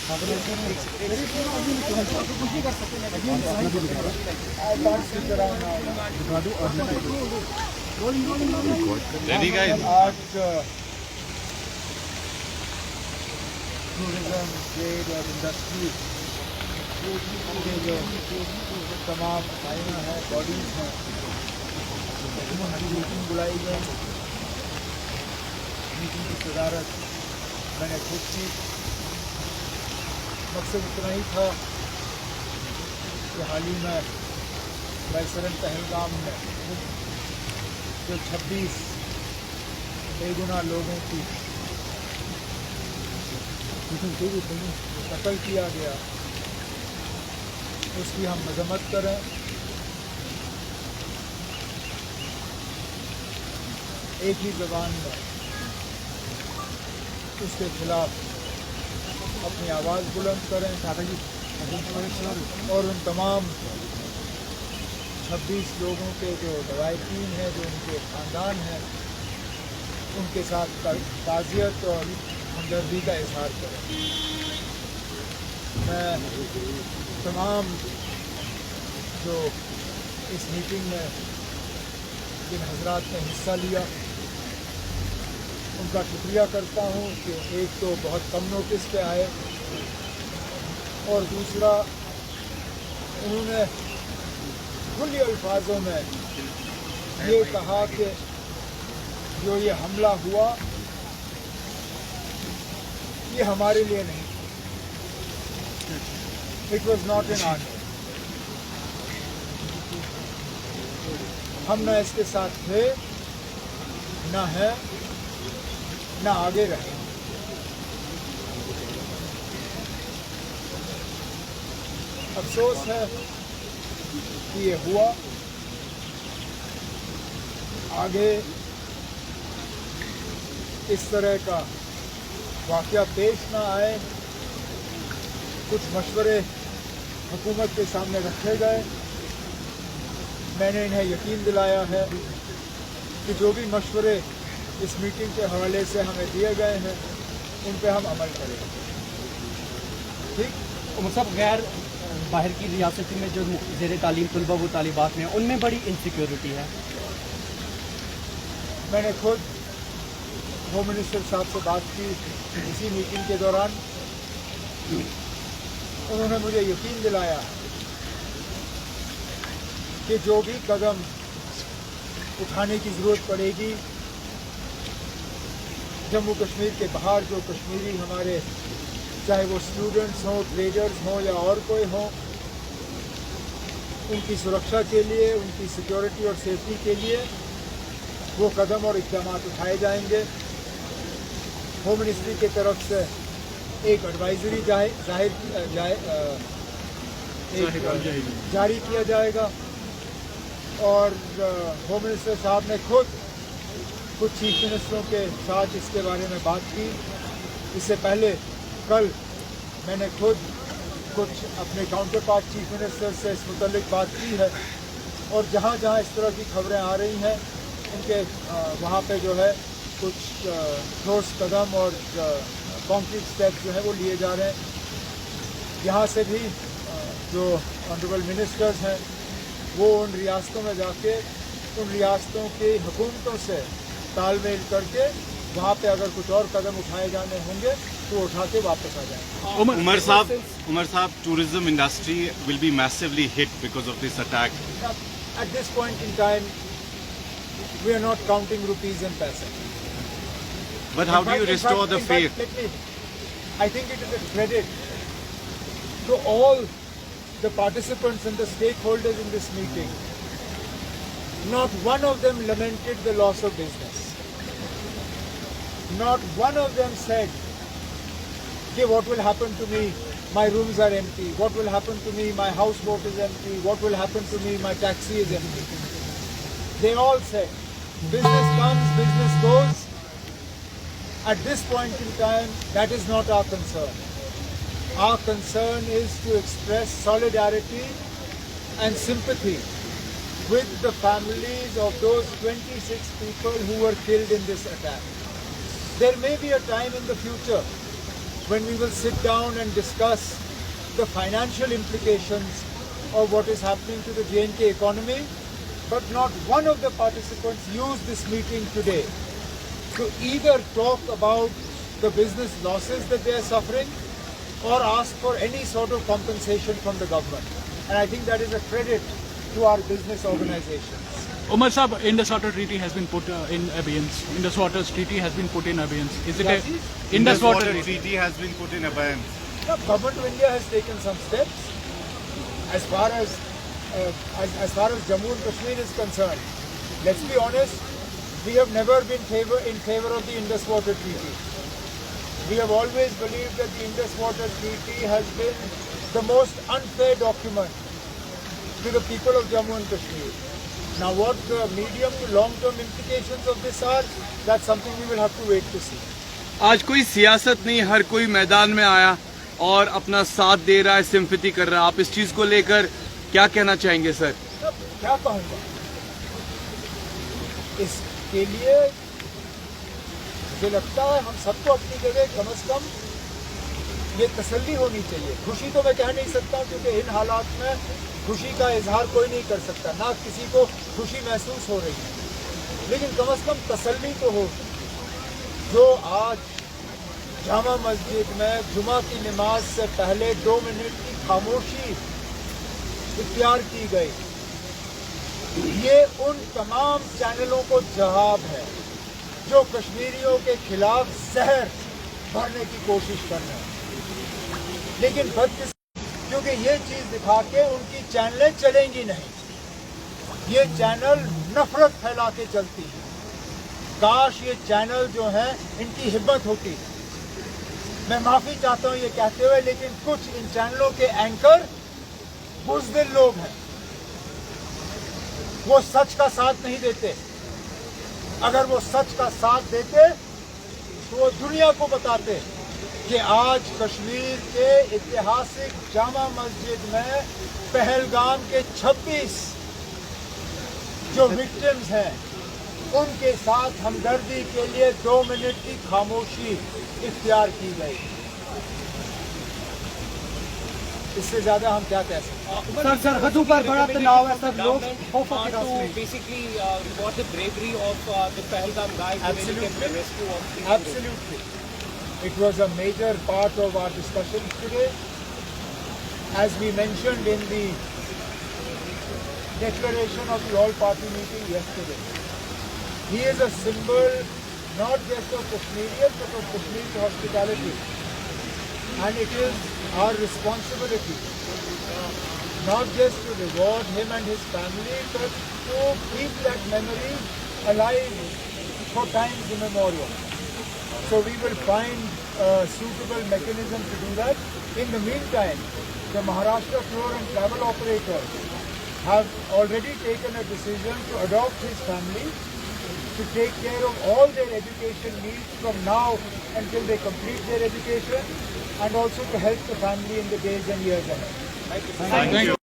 Ready, guys? Tourism, trade और industry के जो तमाम आइना है, बॉडीज़ हैं, मीटिंग बुलाई गई। मीटिंग की सदारत मैंने खुद की। मकसद इतना ही था कि हाल ही में बैसरन पहलगाम में जो 26 बेगुनाह लोगों की कत्ल किया गया, उसकी हम मजम्मत करें। एक ही ज़बान में उसके खिलाफ अपनी आवाज़ बुलंद करें और उन तमाम 26 लोगों के जो रवायतीन हैं, जो उनके ख़ानदान हैं, उनके साथ ताज़ियत और हमदर्दी का इजहार करें। मैं तमाम जो इस मीटिंग में जिन हजरात ने हिस्सा लिया, उनका शुक्रिया करता हूँ कि एक तो बहुत कम नोटिस पे आए और दूसरा उन्होंने खुले अल्फाजों में ये कहा कि जो ये हमला हुआ ये हमारे लिए नहीं, it was not an order. हम न इसके साथ थे, न है, न आगे रहे। अफसोस है कि ये हुआ। आगे इस तरह का वाक़या पेश ना आए। कुछ मशवरे हुकूमत के सामने रखे गए। मैंने इन्हें यकीन दिलाया है कि जो भी मशवरे इस मीटिंग के हवाले से हमें दिए गए हैं, उन पे हम अमल करेंगे। ठीक? सब गैर बाहर की रियासती में जो ज़ेर तालीम तलबा व तालिबात में, उनमें बड़ी इनसिक्योरिटी है। मैंने खुद होम मिनिस्टर साहब से बात की इसी मीटिंग के दौरान। उन्होंने मुझे यकीन दिलाया कि जो भी कदम उठाने की ज़रूरत पड़ेगी, जम्मू कश्मीर के बाहर जो कश्मीरी हमारे, चाहे वो स्टूडेंट्स हों, ट्रेडर्स हों या और कोई हों, उनकी सुरक्षा के लिए, उनकी सिक्योरिटी और सेफ्टी के लिए वो कदम और इक़दाम उठाए जाएंगे। होम मिनिस्ट्री की तरफ से एक एडवाइजरी जारी किया जाएगा और होम मिनिस्टर साहब ने खुद कुछ चीफ मिनिस्टरों के साथ इसके बारे में बात की। इससे पहले कल मैंने खुद कुछ अपने काउंटर पार्ट चीफ मिनिस्टर से इस मुतल्लिक बात की है और जहाँ जहाँ इस तरह की खबरें आ रही हैं, उनके वहाँ पे जो है कुछ ठोस कदम और कॉन्क्रीट स्टेप्स जो है वो लिए जा रहे हैं। यहाँ से भी जो ऑनरेबल मिनिस्टर्स हैं वो उन रियासतों में जाके उन रियासतों की हुकूमतों से तालमेल करके वहाँ पे अगर कुछ और कदम उठाए जाने होंगे तो उठा के वापस आ जाएंगे। Umar Saab, tourism industry will be massively hit because of this attack. At this point in time, we are not counting rupees and paisa. But how do you restore the faith? I think it is a credit to all the participants and the stakeholders in this meeting. Not one of them lamented the loss of business. Not one of them said, okay, what will happen to me? My rooms are empty. What will happen to me? My houseboat is empty. What will happen to me? My taxi is empty. They all said, business comes, business goes. At this point in time, that is not our concern. Our concern is to express solidarity and sympathy with the families of those 26 people who were killed in this attack. There may be a time in the future when we will sit down and discuss the financial implications of what is happening to the J&K economy. But not one of the participants used this meeting today to either talk about the business losses that they are suffering or ask for any sort of compensation from the government. And I think that is a credit to our business organizations. Umar Sahab, Indus Water Treaty has been put in abeyance. Indus Water Treaty has been put in abeyance. Is it a Indus Water Treaty has been put in abeyance? The government of India has taken some steps as far as Jammu and Kashmir is concerned. Let's be honest, we have never been in favor of the Indus Water Treaty. We have always believed that the Indus Water Treaty has been the most unfair document to the people of Jammu and Kashmir. Now what the medium to long-term implications of this are, that's something we will have to wait to see. आज कोई सियासत नहीं, हर कोई मैदान में आया और अपना साथ दे रहा है, सिंपैथी कर रहा है. आप इस चीज को लेकर क्या कहना चाहेंगे सर? क्या कहूँगा, इसके लिए मुझे लगता है हम सबको अपनी जगह कम से कम ये तसल्ली होनी चाहिए. खुशी तो मैं कह नहीं सकता क्योंकि इन हालात में खुशी का इजहार कोई नहीं कर सकता, ना किसी को खुशी महसूस हो रही है, लेकिन कम से कम तसल्ली तो हो. जो आज जामा मस्जिद में जुमा की नमाज से पहले 2 मिनट की खामोशी इख्तियार की गई, ये उन तमाम चैनलों को जवाब है जो कश्मीरियों के खिलाफ जहर भरने की कोशिश कर रहे हैं. लेकिन क्योंकि ये चीज दिखा के उनकी चैनलें चलेंगी नहीं. ये चैनल नफरत फैला के चलती है. काश ये चैनल जो हैं इनकी हिम्मत होती. मैं माफी चाहता हूँ ये कहते हुए, लेकिन कुछ इन चैनलों के एंकर बुज़दिल लोग हैं, वो सच का साथ नहीं देते. अगर वो सच का साथ देते तो वो दुनिया को बताते कि आज कश्मीर के ऐतिहासिक जामा मस्जिद में पहलगाम के 26 जो विक्टिम्स हैं उनके साथ हमदर्दी के लिए 2 मिनट की खामोशी इख्तियार की गई. इससे ज्यादा हम क्या कह सकते हैं? सर सरहदों पर बड़ा तनाव है सर. लोग basically report the bravery of the Pahalgam guys. Absolutely. It was a major part of our discussions today. As we mentioned in the declaration of the all-party meeting yesterday, he is a symbol not just of Kashmirians but of Kashmir's hospitality. And it is our responsibility not just to reward him and his family, but to keep that memory alive for times immemorial. So we will find a suitable mechanism to do that. In the meantime, the Maharashtra Tour and Travel Operators have already taken a decision to adopt his family, to take care of all their education needs from now until they complete their education, and also to help the family in the days and years ahead. Thank you.